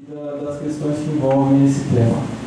das questões que envolvem esse tema.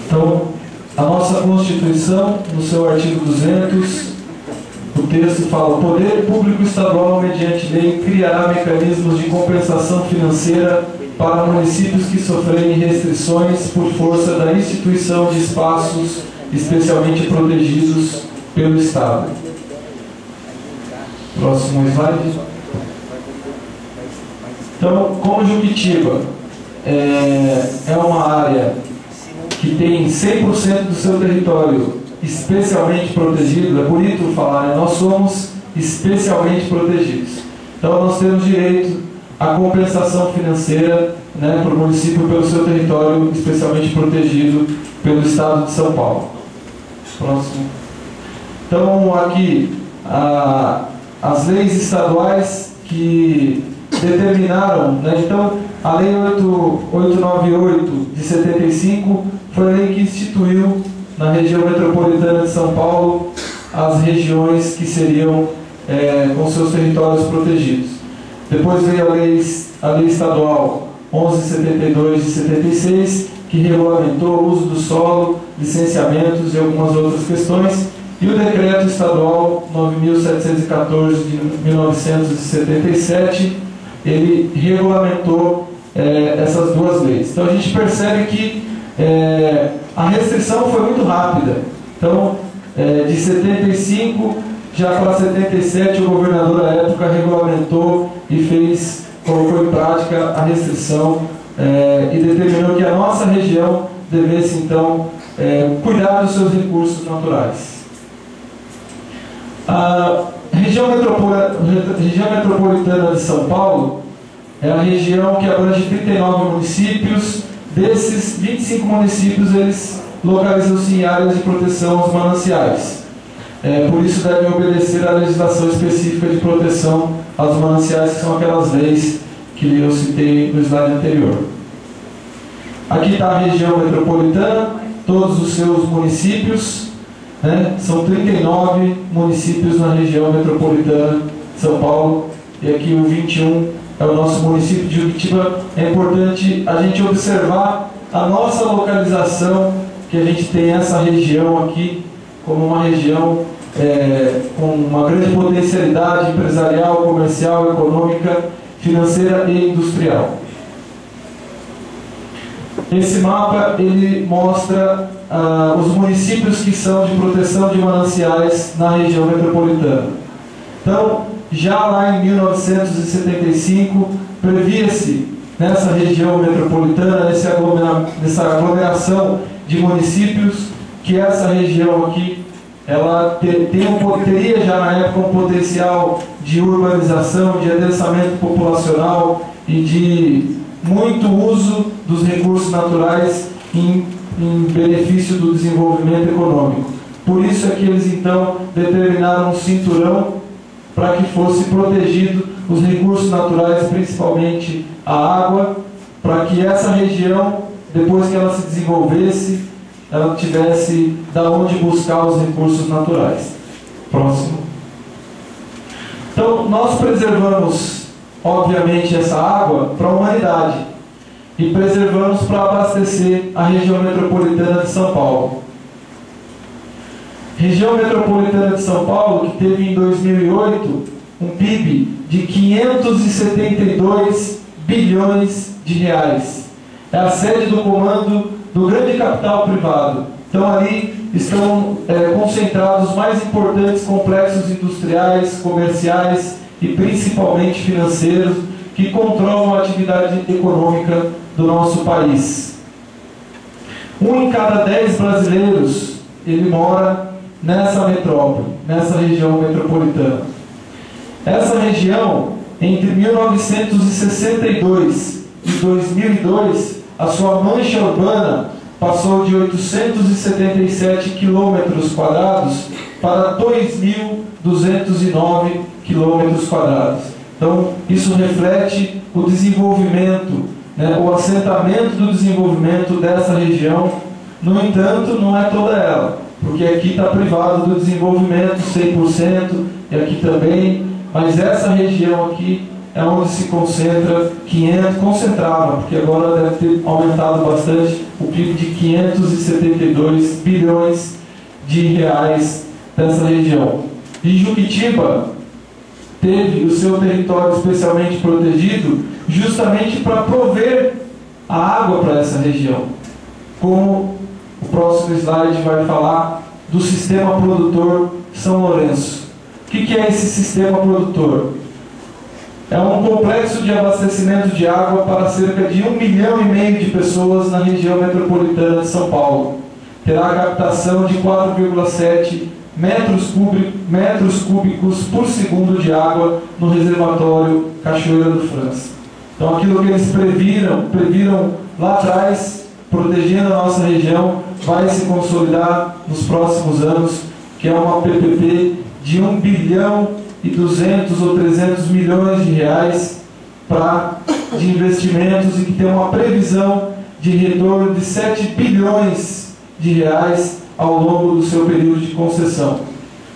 Então, a nossa Constituição, no seu artigo 200, o texto fala: o poder público estadual, mediante lei, criará mecanismos de compensação financeira para municípios que sofrerem restrições por força da instituição de espaços especialmente protegidos pelo Estado. Próximo slide. Então, como Juquitiba é uma área que tem 100% do seu território especialmente protegido, é bonito falar, né? Nós somos especialmente protegidos. Então nós temos direito à compensação financeira, né, para o município pelo seu território especialmente protegido pelo Estado de São Paulo. Próximo. Então aqui as leis estaduais que determinaram, né, então a Lei 898 de 75 foi a lei que instituiu na região metropolitana de São Paulo as regiões que seriam com seus territórios protegidos. Depois veio a lei estadual 1172 de 76, que regulamentou o uso do solo, licenciamentos e algumas outras questões, e o decreto estadual 9714 de 1977, ele regulamentou essas duas leis. Então a gente percebe que a restrição foi muito rápida. Então, de 75 já para 77, o governador à época regulamentou e colocou em prática a restrição e determinou que a nossa região devesse então cuidar dos seus recursos naturais. A região metropolitana de São Paulo é a região que abrange 39 municípios. Desses 25 municípios, eles localizam-se em áreas de proteção aos mananciais. Por isso devem obedecer à legislação específica de proteção aos mananciais, que são aquelas leis que eu citei no slide anterior. Aqui está a região metropolitana, todos os seus municípios, né? São 39 municípios na região metropolitana de São Paulo, e aqui o 21 é o nosso município de Juquitiba. É importante a gente observar a nossa localização, que a gente tem essa região aqui como uma região com uma grande potencialidade empresarial, comercial, econômica, financeira e industrial. Esse mapa ele mostra os municípios que são de proteção de mananciais na região metropolitana. Então, já lá em 1975, previa-se nessa região metropolitana, nessa aglomeração de municípios, que essa região aqui ela teria já na época um potencial de urbanização, de adensamento populacional e de muito uso dos recursos naturais em benefício do desenvolvimento econômico. Por isso é que eles então determinaram um cinturão para que fosse protegido os recursos naturais, principalmente a água, para que essa região, depois que ela se desenvolvesse, ela tivesse da onde buscar os recursos naturais. Próximo. Então, nós preservamos, obviamente, essa água para a humanidade e preservamos para abastecer a região metropolitana de São Paulo. Região metropolitana de São Paulo, que teve em 2008 um PIB de 572 bilhões de reais. É a sede do comando do grande capital privado. Então ali estão concentrados os mais importantes complexos industriais, comerciais e principalmente financeiros que controlam a atividade econômica do nosso país. 1 em cada 10 brasileiros ele mora nessa metrópole, nessa região metropolitana. Essa região, entre 1962 e 2002, a sua mancha urbana passou de 877 quilômetros quadrados para 2.209 quilômetros quadrados. Então, isso reflete o desenvolvimento, o assentamento do desenvolvimento dessa região. No entanto, não é toda ela, porque aqui está privado do desenvolvimento 100%, e aqui também, mas essa região aqui é onde se concentrava, porque agora deve ter aumentado bastante, o PIB de 572 bilhões de reais dessa região. E Juquitiba teve o seu território especialmente protegido justamente para prover a água para essa região. Como o próximo slide vai falar do sistema produtor São Lourenço. O que é esse sistema produtor? É um complexo de abastecimento de água para cerca de 1,5 milhão de pessoas na região metropolitana de São Paulo. Terá a captação de 4,7 metros cúbicos por segundo de água no reservatório Cachoeira do França. Então aquilo que eles previram lá atrás, protegendo a nossa região, vai se consolidar nos próximos anos, que é uma PPP de 1 bilhão e 200 ou 300 milhões de reais de investimentos e que tem uma previsão de retorno de 7 bilhões de reais ao longo do seu período de concessão.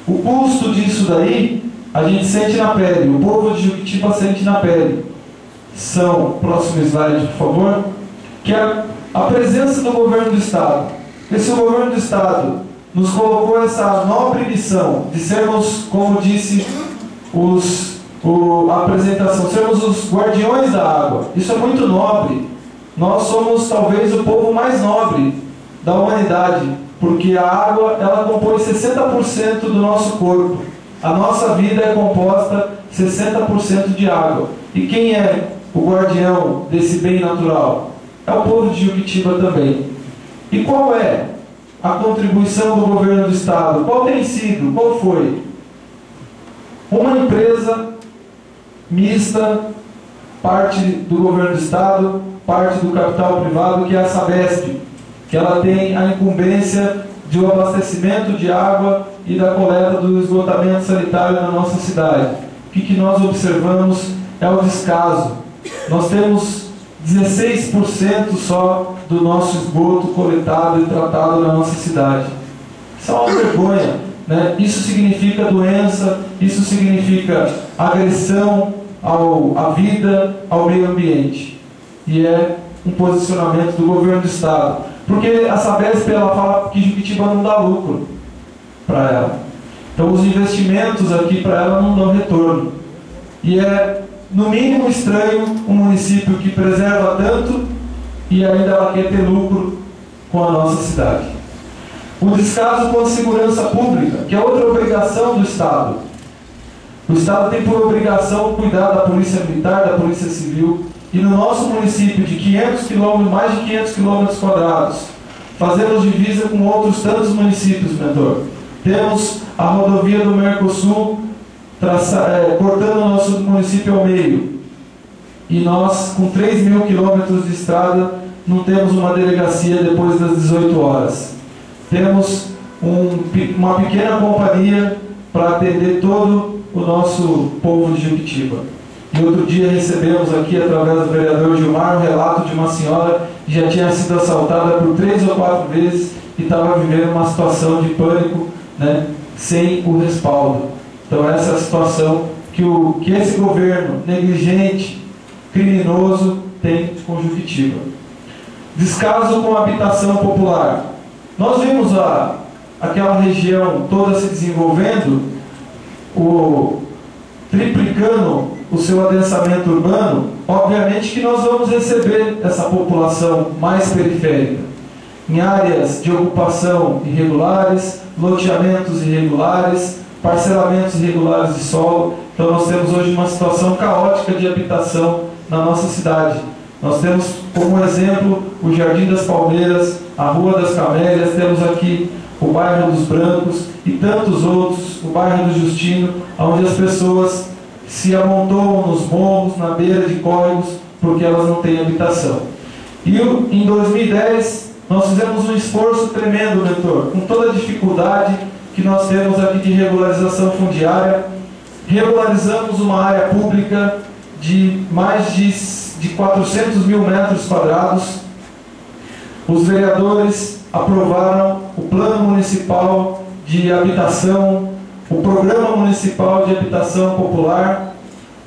O custo disso daí, a gente sente na pele, o povo de Juquitiba sente na pele. Próximo slide, por favor, que é a presença do governo do Estado. Esse governo do Estado nos colocou essa nobre missão de sermos, como disse a apresentação, sermos os guardiões da água. Isso é muito nobre. Nós somos talvez o povo mais nobre da humanidade, porque a água ela compõe 60% do nosso corpo. A nossa vida é composta 60% de água. E quem é o guardião desse bem natural? É o povo de Juquitiba também. E qual é a contribuição do governo do Estado? Qual tem sido? Qual foi? Uma empresa mista, parte do governo do Estado, parte do capital privado, que é a Sabesp, que ela tem a incumbência do abastecimento de água e da coleta do esgotamento sanitário na nossa cidade. O que nós observamos é o descaso. Nós temos 16% só do nosso esgoto coletado e tratado na nossa cidade. Isso é uma vergonha, né? Isso significa doença, isso significa agressão à vida, ao meio ambiente. E é um posicionamento do governo do Estado. Porque a Sabesp ela fala que Juquitiba não dá lucro para ela. Então os investimentos aqui para ela não dão retorno. E é no mínimo estranho um município que preserva tanto e ainda ela quer ter lucro com a nossa cidade. O descaso com a segurança pública, que é outra obrigação do Estado. O Estado tem por obrigação cuidar da Polícia Militar, da Polícia Civil, e no nosso município de 500 km, mais de 500 km quadrados, fazemos divisa com outros tantos municípios, mentor. Temos a rodovia do Mercosul, cortando o nosso município ao meio. E nós, com 3.000 quilômetros de estrada, não temos uma delegacia depois das 18 horas. Temos uma pequena companhia para atender todo o nosso povo de Juquitiba. E outro dia recebemos aqui, através do vereador Gilmar, um relato de uma senhora que já tinha sido assaltada por 3 ou 4 vezes e estava vivendo uma situação de pânico, né, sem o respaldo. Então essa é a situação que esse governo negligente, criminoso, tem com Juquitiba. Descaso com a habitação popular. Nós vimos aquela região toda se desenvolvendo, triplicando o seu adensamento urbano, obviamente que nós vamos receber essa população mais periférica, em áreas de ocupação irregulares, loteamentos irregulares, parcelamentos irregulares de solo. Então nós temos hoje uma situação caótica de habitação na nossa cidade. Nós temos como exemplo o Jardim das Palmeiras, a Rua das Camélias, temos aqui o bairro dos Brancos e tantos outros, o bairro do Justino, onde as pessoas se amontoam nos morros, na beira de córregos, porque elas não têm habitação. E em 2010 nós fizemos um esforço tremendo, mentor, com toda a dificuldade que nós temos aqui de regularização fundiária. Regularizamos uma área pública de mais de 400 mil metros quadrados. Os vereadores aprovaram o Plano Municipal de Habitação, o Programa Municipal de Habitação Popular.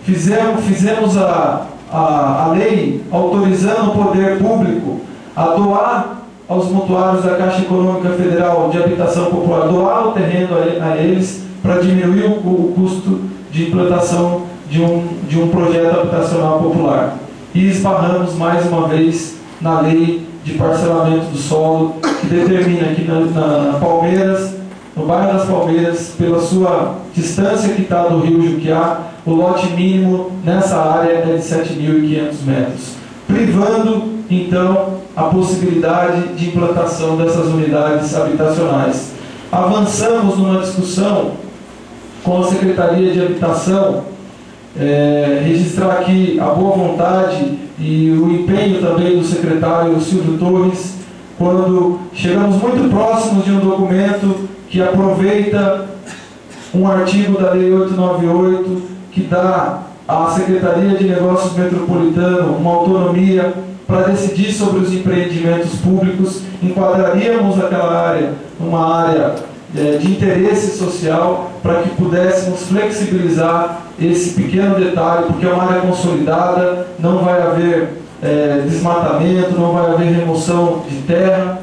Fizemos a lei autorizando o poder público a doar aos mutuários da Caixa Econômica Federal de Habitação Popular, doar o terreno a eles para diminuir o custo de implantação de um projeto habitacional popular. E esbarramos mais uma vez na lei de parcelamento do solo, que determina que na Palmeiras, no bairro das Palmeiras, pela sua distância que está do rio Juquiá, o lote mínimo nessa área é de 7.500 metros, privando então a possibilidade de implantação dessas unidades habitacionais. Avançamos numa discussão com a Secretaria de Habitação, registrar aqui a boa vontade e o empenho também do secretário Silvio Torres, quando chegamos muito próximos de um documento que aproveita um artigo da Lei 898, que dá à Secretaria de Negócios Metropolitano uma autonomia para decidir sobre os empreendimentos públicos. Enquadraríamos aquela área numa área de interesse social, para que pudéssemos flexibilizar esse pequeno detalhe, porque é uma área consolidada, não vai haver desmatamento, não vai haver remoção de terra.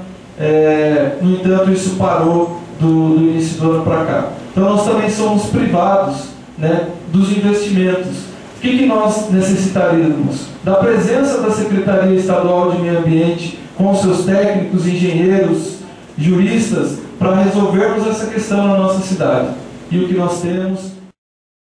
No entanto, isso parou do início do ano para cá. Então nós também somos privados, né, dos investimentos. O que nós necessitaríamos? Da presença da Secretaria Estadual de Meio Ambiente, com seus técnicos, engenheiros, juristas, para resolvermos essa questão na nossa cidade. E o que nós temos